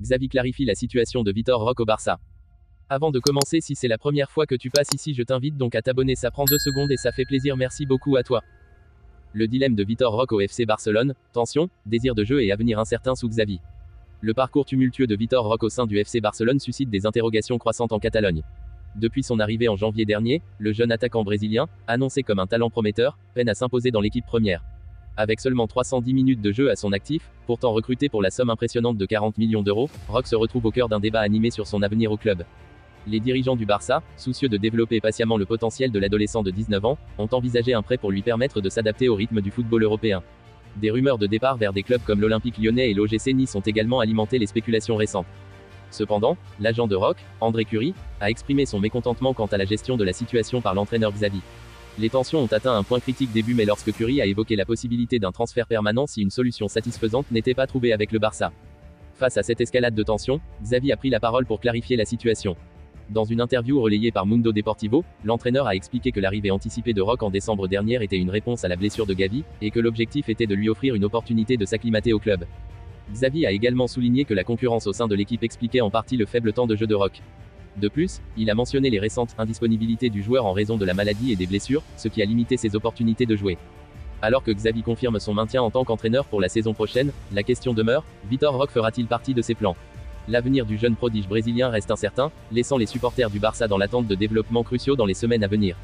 Xavi clarifie la situation de Vitor Roque au Barça. Avant de commencer, si c'est la première fois que tu passes ici, je t'invite donc à t'abonner, ça prend 2 secondes et ça fait plaisir, merci beaucoup à toi. Le dilemme de Vitor Roque au FC Barcelone, tension, désir de jeu et avenir incertain sous Xavi. Le parcours tumultueux de Vitor Roque au sein du FC Barcelone suscite des interrogations croissantes en Catalogne. Depuis son arrivée en janvier dernier, le jeune attaquant brésilien, annoncé comme un talent prometteur, peine à s'imposer dans l'équipe première. Avec seulement 310 minutes de jeu à son actif, pourtant recruté pour la somme impressionnante de 40 millions d'euros, Roque se retrouve au cœur d'un débat animé sur son avenir au club. Les dirigeants du Barça, soucieux de développer patiemment le potentiel de l'adolescent de 19 ans, ont envisagé un prêt pour lui permettre de s'adapter au rythme du football européen. Des rumeurs de départ vers des clubs comme l'Olympique Lyonnais et l'OGC Nice ont également alimenté les spéculations récentes. Cependant, l'agent de Roque, André Curie, a exprimé son mécontentement quant à la gestion de la situation par l'entraîneur Xavi. Les tensions ont atteint un point critique début mai lorsque Curie a évoqué la possibilité d'un transfert permanent si une solution satisfaisante n'était pas trouvée avec le Barça. Face à cette escalade de tensions, Xavi a pris la parole pour clarifier la situation. Dans une interview relayée par Mundo Deportivo, l'entraîneur a expliqué que l'arrivée anticipée de Roque en décembre dernier était une réponse à la blessure de Gavi, et que l'objectif était de lui offrir une opportunité de s'acclimater au club. Xavi a également souligné que la concurrence au sein de l'équipe expliquait en partie le faible temps de jeu de Roque. De plus, il a mentionné les récentes indisponibilités du joueur en raison de la maladie et des blessures, ce qui a limité ses opportunités de jouer. Alors que Xavi confirme son maintien en tant qu'entraîneur pour la saison prochaine, la question demeure, Vitor Roque fera-t-il partie de ses plans ? L'avenir du jeune prodige brésilien reste incertain, laissant les supporters du Barça dans l'attente de développements cruciaux dans les semaines à venir.